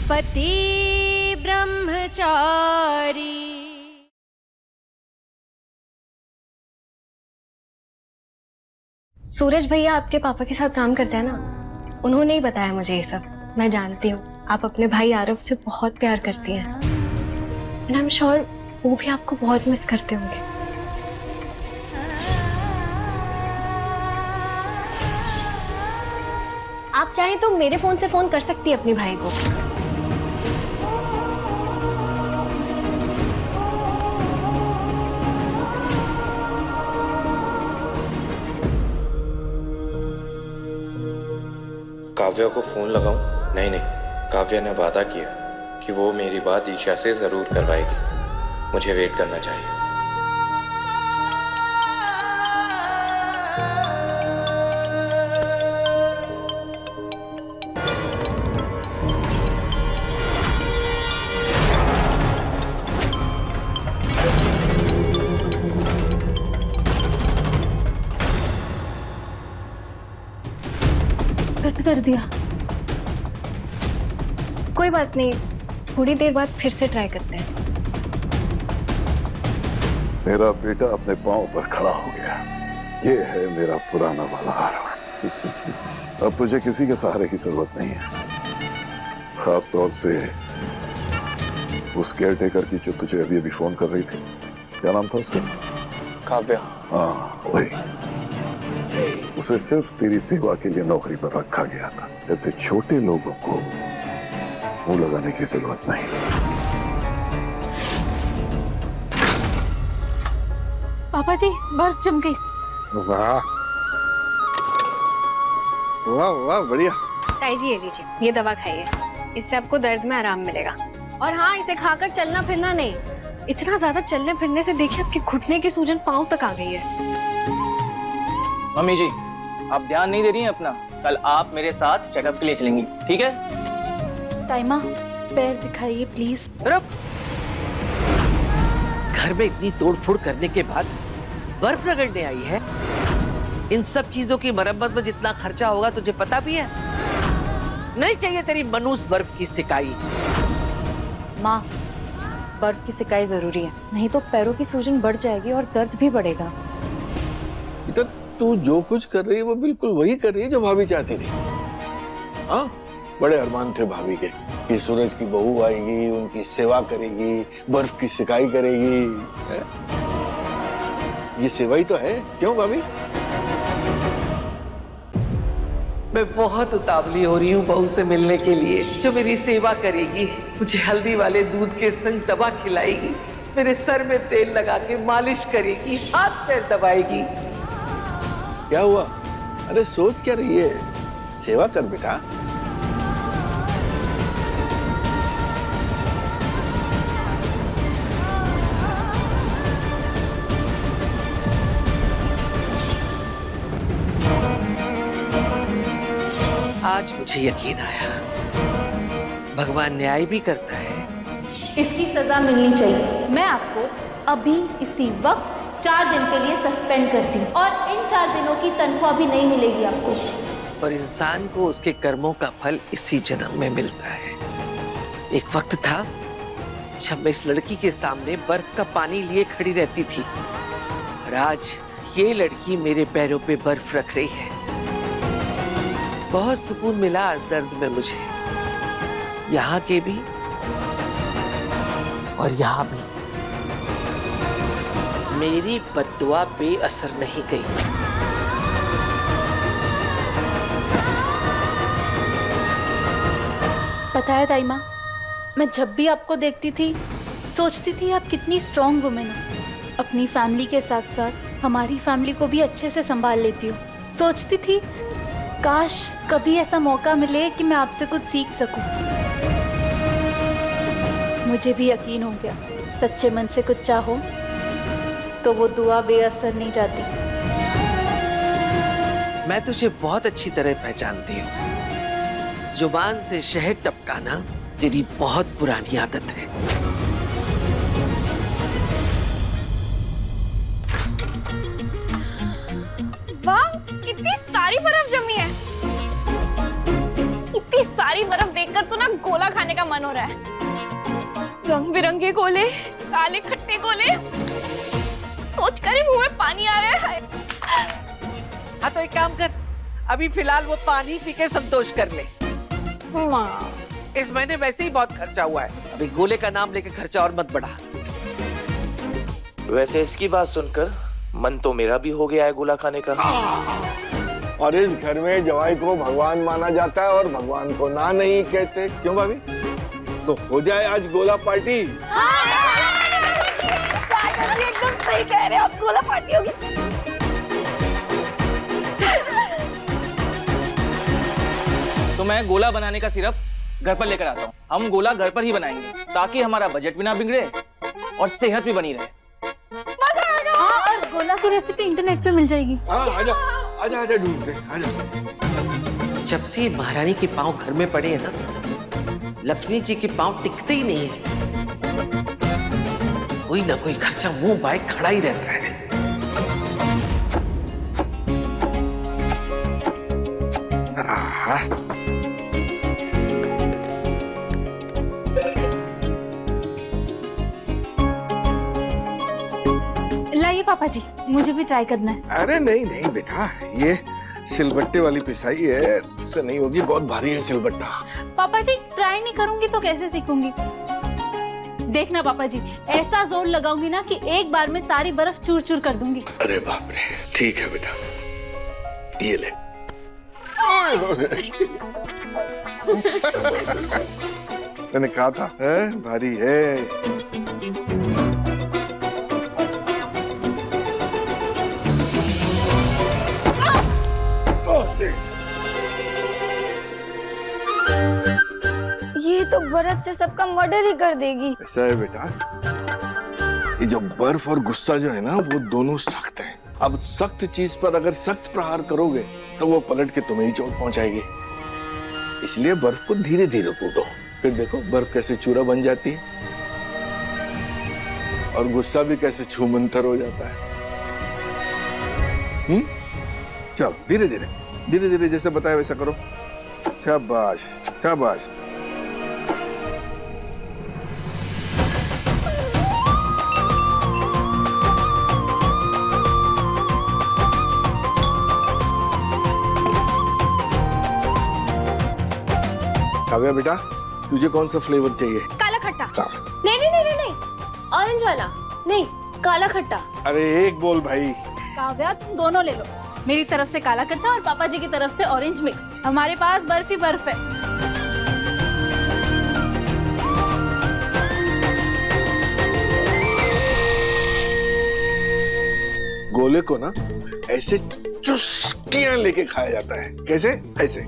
पति ब्रह्मचारी। सूरज भैया आपके पापा के साथ काम करते हैं ना, उन्होंने ही बताया मुझे ये सब। मैं जानती हूँ आप अपने भाई आरव से बहुत प्यार करती हैं। एंड आई एम श्योर वो भी आपको बहुत मिस करते होंगे। आप चाहें तो मेरे फोन से फोन कर सकती है अपने भाई को। काव्या को फोन लगाऊं? नहीं, काव्या ने वादा किया कि वो मेरी बात ईशा से जरूर करवाएगी। मुझे वेट करना चाहिए। कट कर दिया। कोई बात नहीं, थोड़ी देर बाद फिर से ट्राई करते हैं। मेरा बेटा अपने पांव पर खड़ा हो गया। ये है मेरा पुराना वाला आरव। अब तुझे किसी के सहारे की जरूरत नहीं है, खास तौर से उस केयरटेकर की जो तुझे अभी अभी फोन कर रही थी। क्या नाम था उसका? काव्या। हाँ वही। उसे सिर्फ तेरी सेवा के लिए नौकरी पर रखा गया था। ऐसे छोटे लोगों को मुंह लगाने की जरूरत नहीं। पापा जी, बर्फ जम गई। वाह वाह वाह, बढ़िया। ताई जी ये लीजिए, ये दवा खाइए, इससे आपको दर्द में आराम मिलेगा। और हाँ, इसे खाकर चलना फिरना नहीं। इतना ज्यादा चलने फिरने से देखिए आपके घुटने की सूजन पांव तक आ गई है। मम्मी जी, आप ध्यान नहीं दे रही हैं अपना। कल आप मेरे साथ चेकअप के लिए चलेंगी, ठीक है? ताइमा, पैर दिखाइए प्लीज। रुक। घर में इतनी तोड़फोड़ करने के बाद बर्फ रगड़ने आई है? इन सब चीजों की मरम्मत में जितना खर्चा होगा तुझे पता भी है? नहीं चाहिए तेरी मनूस बर्फ की सिकाई। माँ, बर्फ की सिकाई जरूरी है, नहीं तो पैरों की सूजन बढ़ जाएगी और दर्द भी बढ़ेगा। तो तू जो कुछ कर रही है वो बिल्कुल वही कर रही है जो भाभी चाहती थी। हाँ, बड़े अरमान थे भाभी के कि सूरज की बहू आएगी, उनकी सेवा करेगी, बर्फ की सिकाई करेगी। है? ये सेवा ही तो है, क्यों भाभी? मैं बहुत उतावली हो रही हूँ बहू से मिलने के लिए, जो मेरी सेवा करेगी, मुझे हल्दी वाले दूध के संग दवा खिलाएगी, मेरे सर में तेल लगा के मालिश करेगी, हाथ पैर दबाएगी। क्या हुआ? अरे सोच क्या रही है? सेवा कर बेटा। आज मुझे यकीन आया, भगवान न्याय भी करता है। इसकी सजा मिलनी चाहिए। मैं आपको अभी इसी वक्त 4 दिन के लिए सस्पेंड करती हूँ और इन 4 दिनों की तनख्वाह भी नहीं मिलेगी आपको। और इंसान को उसके कर्मों का फल इसी जन्म में मिलता है। एक वक्त था जब मैं इस लड़की के सामने बर्फ का पानी लिए खड़ी रहती थी, और आज ये लड़की मेरे पैरों पे बर्फ रख रही है। बहुत सुकून मिला दर्द में मुझे, यहाँ के भी और यहाँ भी। मेरी बद्दुआ बेअसर नहीं गई। पता है ताइमा, मैं जब भी आपको देखती थी सोचती थी आप कितनी स्ट्रॉन्ग वुमेन हो। अपनी फैमिली के साथ साथ हमारी फैमिली को भी अच्छे से संभाल लेती हो। सोचती थी काश कभी ऐसा मौका मिले कि मैं आपसे कुछ सीख सकूं। मुझे भी यकीन हो गया, सच्चे मन से कुछ चाहो तो वो दुआ बेअसर नहीं जाती। मैं तुझे बहुत अच्छी तरह पहचानती हूँ। जुबान से शहद टपकाना तेरी बहुत पुरानी आदत है। वाह, कितनी सारी बर्फ जमी है। इतनी सारी बर्फ देखकर तो ना गोला खाने का मन हो रहा है। रंग बिरंगे गोले, काले खट्टे गोले, सोचकर ही मुंह में पानी आ रहा है। हाँ तो एक काम कर, अभी फिलहाल वो पानी पी के संतोष कर ले। माँ, इस महीने वैसे ही बहुत खर्चा हुआ है, अभी गोले का नाम लेके खर्चा और मत बढ़ा। वैसे इसकी बात सुनकर मन तो मेरा भी हो गया है गोला खाने का। और इस घर में जवाई को भगवान माना जाता है और भगवान को ना नहीं कहते, क्यों भाभी? तो हो जाए आज गोला पार्टी। एकदम सही कह रहे हो आप, गोला पार्टी होगी। तो मैं गोला बनाने का सिरप घर पर लेकर आता हूँ। हम गोला घर पर ही बनाएंगे ताकि हमारा बजट भी ना बिगड़े और सेहत भी बनी रहे। हाँ, और गोला की रेसिपी इंटरनेट पे मिल जाएगी। हाँ, आजा आजा आजा, ढूंढते आजा। जब से महारानी के पांव घर में पड़े हैं ना, लक्ष्मी जी के पांव टिकते ही नहीं है। कोई ना कोई खर्चा मुंह बाय खड़ा ही रहता है। लाइए पापा जी, मुझे भी ट्राई करना है। अरे नहीं नहीं बेटा, ये सिलबट्टे वाली पिसाई है, उससे नहीं होगी, बहुत भारी है सिलबट्टा। पापा जी ट्राई नहीं करूंगी तो कैसे सीखूंगी? देखना पापा जी, ऐसा जोर लगाऊंगी ना कि एक बार में सारी बर्फ चूर चूर कर दूंगी। अरे बाप रे, ठीक है बेटा, ये ले। मैंने कहा था भारी है। ये तो बर्फ से सबका मर्डर ही कर देगी। ऐसा है बेटा, ये जो बर्फ और गुस्सा जो है ना, वो दोनों सख्त हैं। अब सख्त चीज पर अगर सख्त प्रहार करोगे तो वो पलट के तुम्हें ही चोट पहुंचाएगी। इसलिए बर्फ को धीरे धीरे कूटो, फिर देखो बर्फ कैसे चूरा बन जाती है और गुस्सा भी कैसे छूमंतर हो जाता है। चलो धीरे धीरे धीरे धीरे जैसे बताया वैसा करो। शाबाश शाबाश। काव्या बेटा, तुझे कौन सा फ्लेवर चाहिए? काला खट्टा। काला। नहीं नहीं नहीं नहीं, ऑरेंज वाला नहीं, काला खट्टा। अरे एक बोल भाई। काव्या तुम दोनों ले लो, मेरी तरफ से काला खट्टा और पापा जी की तरफ से ऑरेंज मिक्स। हमारे पास बर्फ ही बर्फ है। गोले को ना ऐसे चुस्कियां लेके खाया जाता है। कैसे? ऐसे।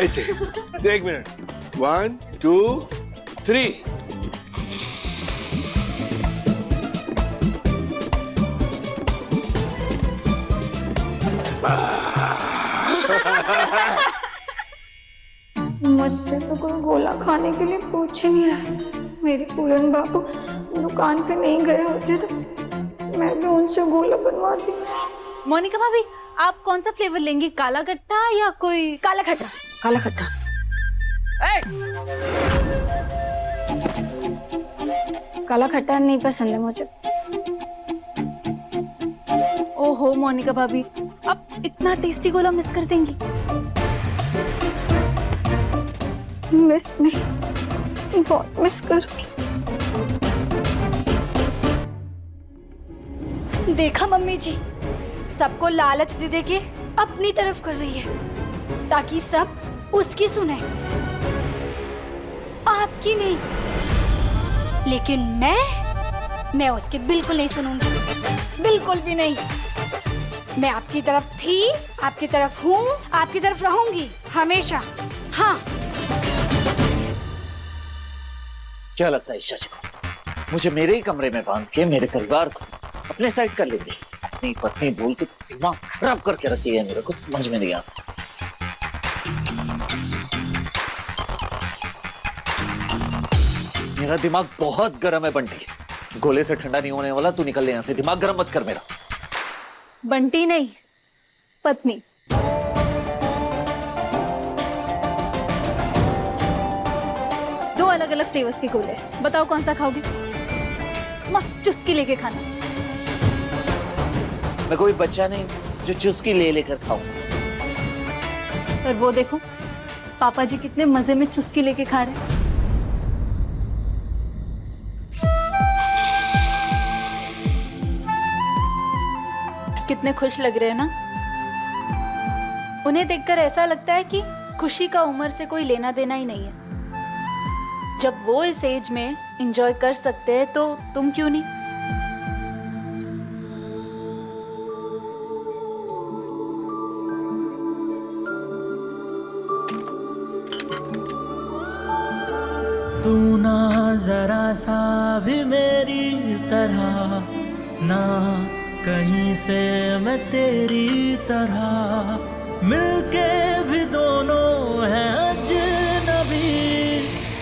ऐसे। एक मिनट, 1 2 3। मुझसे तो कोई गोला खाने के लिए पूछ ही नहीं रहा। मेरे पूरन बाबू दुकान पे नहीं गए होते तो मैं भी उनसे गोला बनवाती। मोनिका भाभी, आप कौन सा फ्लेवर लेंगी, काला खट्टा या कोई? काला खट्टा। काला खट्टा। काला खट्टा नहीं पसंद है मुझे। ओहो मोनिका भाभी, अब इतना टेस्टी गोला मिस कर देंगी? मिस नहीं, बहुत मिस करूंगी। देखा मम्मी जी, सबको लालच दे दे के अपनी तरफ कर रही है ताकि सब उसकी सुने, आपकी नहीं। लेकिन मैं उसके बिल्कुल नहीं सुनूंगी, बिल्कुल भी नहीं। मैं आपकी तरफ थी, आपकी तरफ हूँ, आपकी तरफ रहूंगी हमेशा। हाँ। क्या लगता है ईशा जी को, मुझे मेरे ही कमरे में बांध के मेरे परिवार को अपने साइड कर लेंगे? अपनी पत्नी बोल के दिमाग खराब करके रखती है, मेरा कुछ समझ में नहीं आता। मेरा दिमाग बहुत गर्म है बंटी, गोले से ठंडा नहीं होने वाला। तू निकल ले यहाँ से, दिमाग गर्म मत कर मेरा। बंटी नहीं, पत्नी। दो अलग अलग फ्लेवर्स के गोले, बताओ कौन सा खाओगे? मस्त चुस्की लेके खाना। मैं कोई बच्चा नहीं जो चुस्की ले लेकर खाऊं। और वो देखो पापा जी कितने मजे में चुस्की लेके खा रहे हैं। कितने खुश लग रहे हैं ना। उन्हें देखकर ऐसा लगता है कि खुशी का उम्र से कोई लेना देना ही नहीं है। जब वो इस एज में एंजॉय कर सकते हैं तो तुम क्यों नहीं? तू ना जरा सा भी मेरी तरह, ना कहीं से मैं तेरी तरह, मिलके भी दोनों हैं अजनबी।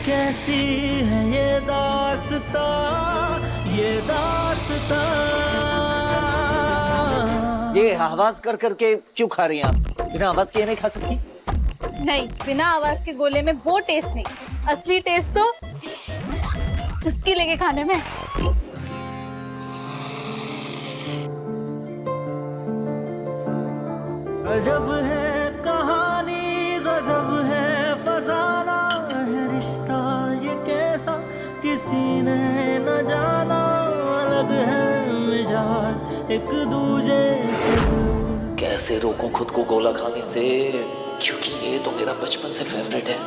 कैसी है ये दास्तां, ये दास्तां। ये आवाज कर करके क्यों खा रही हैं आप? बिना आवाज के ये नहीं खा सकती? नहीं, बिना आवाज के गोले में वो टेस्ट नहीं, असली टेस्ट तो चुस्की लेके खाने में। गजब है कहानी, गजब है फसाना, है रिश्ता ये कैसा किसी ने न जाना। अलग है मिजाज एक दूजे से। कैसे रोकूं खुद को गोला खाने से, क्योंकि ये तो मेरा बचपन से फेवरेट है।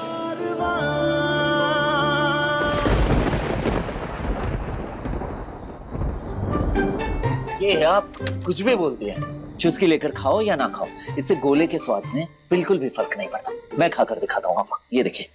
ये आप कुछ भी बोलती हैं, चुस्की लेकर खाओ या ना खाओ, इससे गोले के स्वाद में बिल्कुल भी फर्क नहीं पड़ता। मैं खाकर दिखाता हूँ आपको, ये देखिए।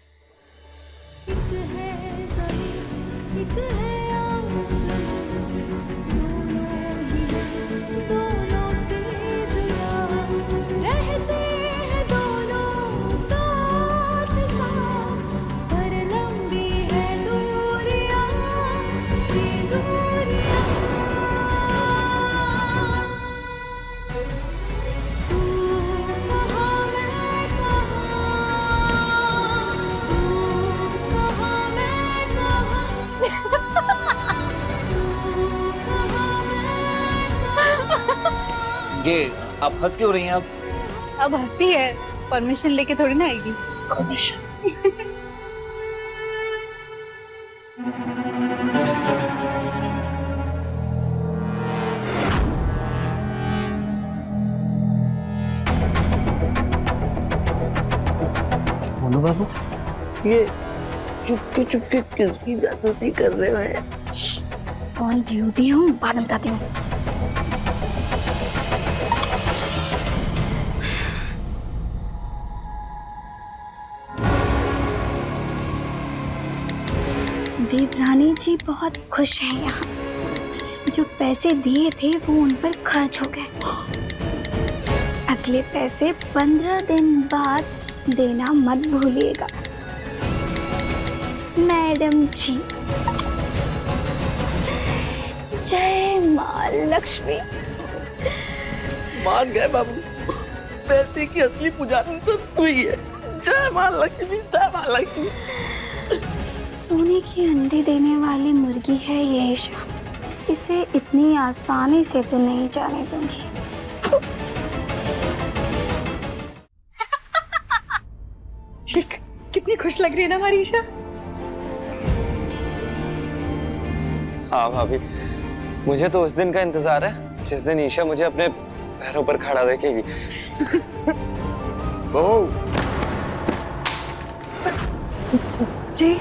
ये आप हंस क्यों रही हैं? अब हंसी है, परमिशन लेके थोड़ी ना आएगी। परमिशन? मोनू बाबू, ये चुपके चुपके किसकी जासूसी कर रहे हैं? ऑन ड्यूटी हूँ, बाद में बताती हूँ। देवरानी जी बहुत खुश हैं यहाँ। जो पैसे दिए थे वो उन पर खर्च हो गए। अगले पैसे 15 दिन बाद देना मत भूलिएगा मैडम जी। जय माँ लक्ष्मी। मान गए बाबू, पैसे की असली पुजारी तो तू ही है। जय मां लक्ष्मी, जय मां लक्ष्मी। सोने की अंडे देने वाली मुर्गी है ये ईशा। इसे इतनी आसानी से तो नहीं जाने दूंगी। कितनी खुश लग रही है ना हमारी ईशा। हाँ भाभी, मुझे तो उस दिन का इंतजार है जिस दिन ईशा मुझे अपने पैरों पर खड़ा देखेगी। बहू जी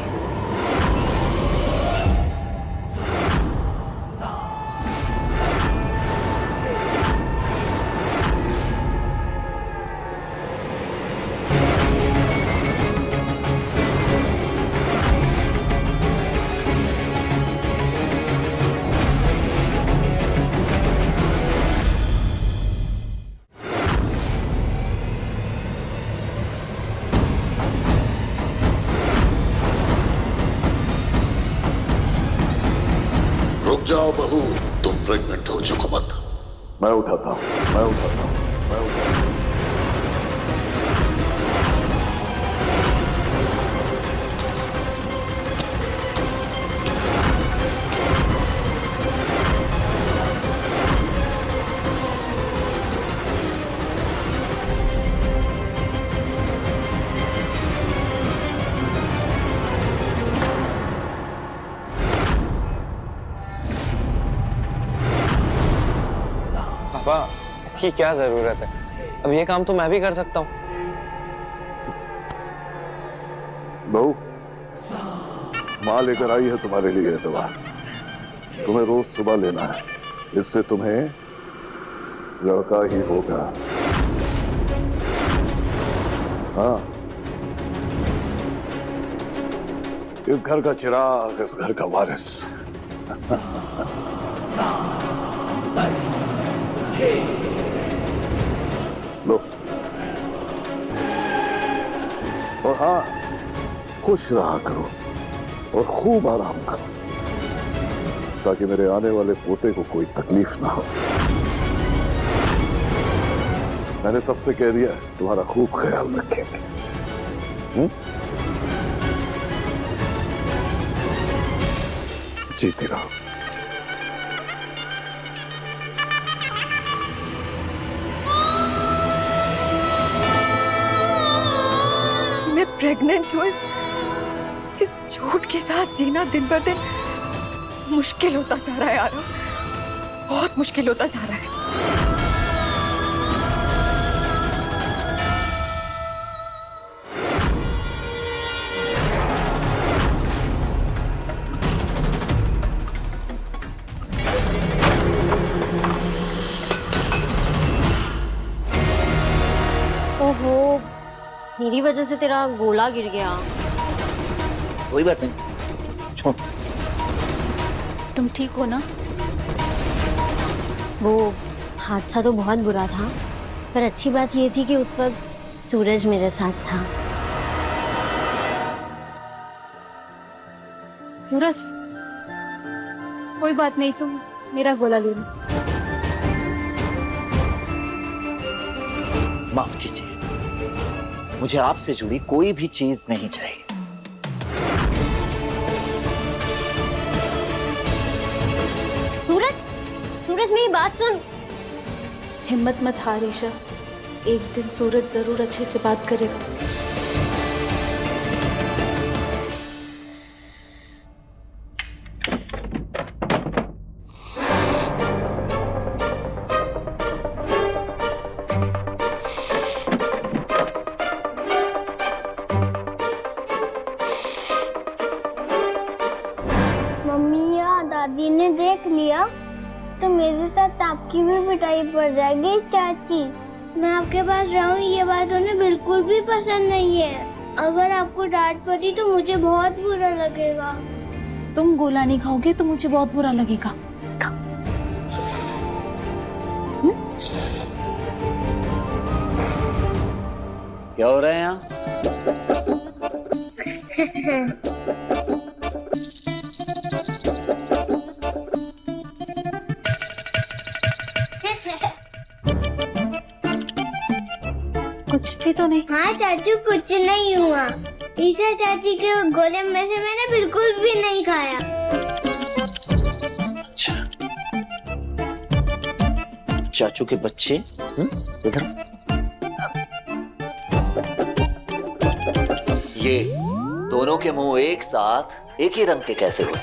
रुक जाओ बहू, तुम प्रेग्नेंट हो चुको मत। मैं उठाता हूँ। पापा, इसकी क्या जरूरत है? अब ये काम तो मैं भी कर सकता हूँ। बहू, माँ लेकर आई है तुम्हारे लिए ये दवा। तुम्हें रोज सुबह लेना है, इससे तुम्हें लड़का ही होगा। हाँ, इस घर का चिराग, इस घर का वारिस। लो। और हाँ, खुश रहा करो और खूब आराम करो, ताकि मेरे आने वाले पोते को कोई तकलीफ ना हो। मैंने सबसे कह दिया है, तुम्हारा खूब ख्याल रखेंगे। जीती रहो। मैं प्रेग्नेंट हूँ। इस झूठ के साथ जीना दिन पर दिन मुश्किल होता जा रहा है यार, बहुत मुश्किल होता जा रहा है। ओहो, मेरी वजह से तेरा गोला गिर गया। कोई बात नहीं, छोड़। तुम ठीक हो ना? वो हादसा तो बहुत बुरा था, पर अच्छी बात ये थी कि उस वक्त सूरज मेरे साथ था। सूरज, कोई बात नहीं, तुम मेरा गोला ले लो। माफ कीजिए, मुझे आपसे जुड़ी कोई भी चीज नहीं चाहिए। सूरज, सूरज मेरी बात सुन। हिम्मत मत हार ईशा, एक दिन सूरज जरूर अच्छे से बात करेगा। मम्मी या दादी ने देख लिया तो मेरे साथ आपकी भी पिटाई पड़ जाएगी। चाची, मैं आपके पास रहूं ये बात उन्हें बिल्कुल भी पसंद नहीं है। अगर आपको डांट पड़ी तो मुझे बहुत बुरा लगेगा। तुम गोला नहीं खाओगे तो मुझे बहुत बुरा लगेगा। क्या हो रहा है यहाँ? कुछ भी तो नहीं। हाँ चाचू, कुछ नहीं हुआ। ईशा चाची के गोले में से मैंने बिल्कुल भी नहीं खाया। अच्छा, चाचू के बच्चे इधर। ये दोनों के मुंह एक साथ एक ही रंग के कैसे हुए?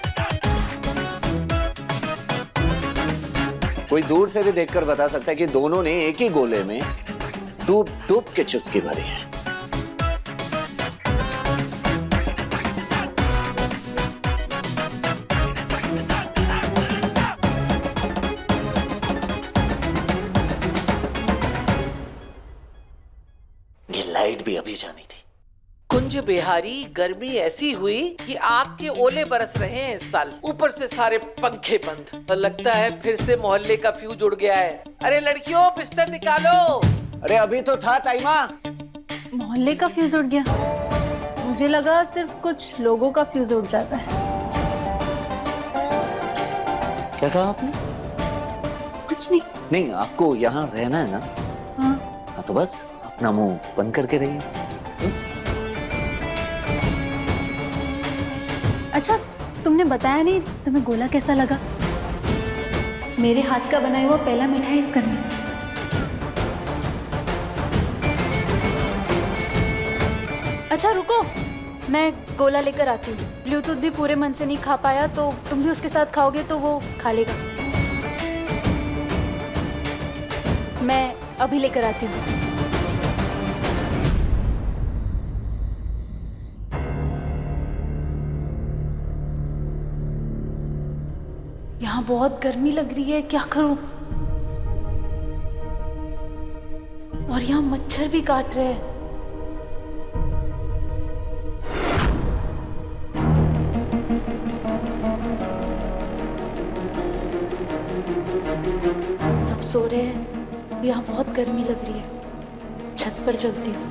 कोई दूर से भी देखकर बता सकता है कि दोनों ने एक ही गोले में डूब डूब के चुस्की भरी है। ये लाइट भी अभी जानी थी। कुंज बिहारी, गर्मी ऐसी हुई कि आग के ओले बरस रहे हैं इस साल। ऊपर से सारे पंखे बंद और लगता है फिर से मोहल्ले का फ्यूज उड़ गया है। अरे लड़कियों, बिस्तर निकालो। अरे अभी तो था ताईमा। मोहल्ले का फ्यूज उड़ गया? मुझे लगा सिर्फ कुछ लोगों का फ्यूज उड़ जाता है। क्या कहा आपने? कुछ नहीं। नहीं, आपको यहाँ रहना है ना? हाँ। तो बस अपना मुंह बंद करके रहिए। अच्छा, तुमने बताया नहीं तुम्हें गोला कैसा लगा? मेरे हाथ का बनाया हुआ पहला मिठाई इस घर में। अच्छा रुको, मैं गोला लेकर आती हूँ। ब्लूटूथ भी पूरे मन से नहीं खा पाया, तो तुम भी उसके साथ खाओगे तो वो खा लेगा। मैं अभी लेकर आती हूँ। यहाँ बहुत गर्मी लग रही है, क्या करूं? और यहाँ मच्छर भी काट रहे हैं। सब सो रहे हैं, यहाँ बहुत गर्मी लग रही है। छत पर चलती हूँ।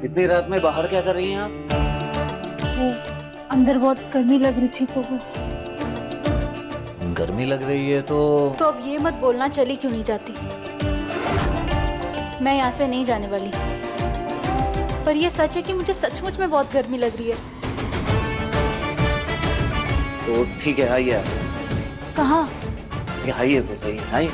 इतनी रात में बाहर क्या कर रही हैं आप? वो अंदर बहुत गर्मी लग रही थी तो बस। गर्मी लग रही है तो अब ये मत बोलना चली क्यों नहीं जाती। मैं यहाँ से नहीं जाने वाली, पर ये सच है कि मुझे सचमुच में बहुत गर्मी लग रही है। तो ठीक है, आइए। कहाँ? आइए तो सही, आइए।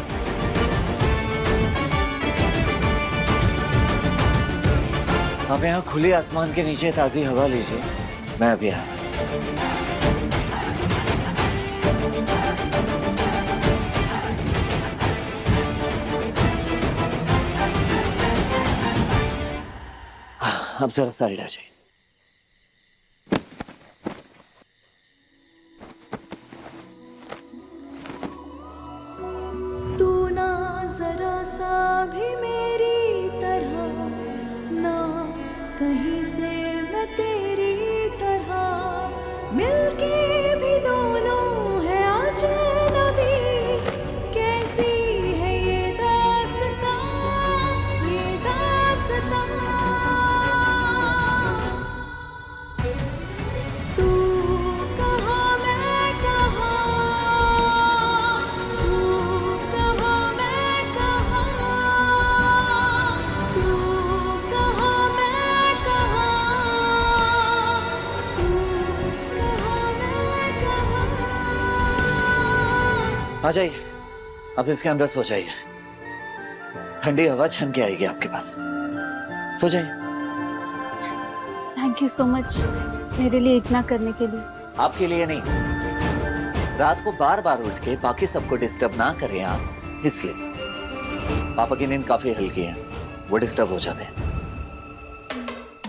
आप यहाँ खुले आसमान के नीचे ताजी हवा लीजिए, मैं अभी आया। अब जरा साइड आ जाइए। तू ना जरा सा भी मेरी तरह, ना कहीं से मैं तेरी तरह, मिलके भी दोनों है अजनबी। कैसी है ये दास्तां, ये दास्तां। तू कहाँ मैं कहाँ, तू कहाँ मैं कहाँ, तू कहाँ मैं कहाँ, तू कहाँ मैं कहाँ। आ जाइए, अब इसके अंदर सो जाइए। ठंडी हवा छन के आएगी आपके पास। सो जाइए। थैंक यू सो मच मेरे लिए इतना करने के लिए। आपके लिए नहीं, रात को बार बार उठ के बाकी सबको डिस्टर्ब ना करें आप, इसलिए। पापा की नींद काफी हल्की है, वो डिस्टर्ब हो जाते हैं।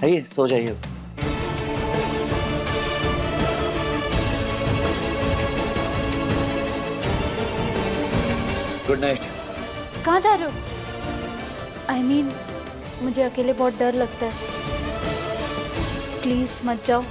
आइए सो जाइए। Good night. कहाँ जा रहे हो? I mean, मुझे अकेले बहुत डर लगता है। प्लीज मत जाओ।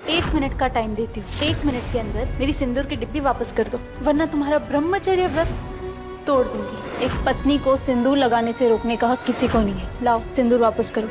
एक मिनट का टाइम देती हूँ। 1 मिनट के अंदर मेरी सिंदूर की डिब्बी वापस कर दो, वरना तुम्हारा ब्रह्मचर्य व्रत तोड़ दूंगी। एक पत्नी को सिंदूर लगाने से रोकने का हक किसी को नहीं है। लाओ सिंदूर वापस करो।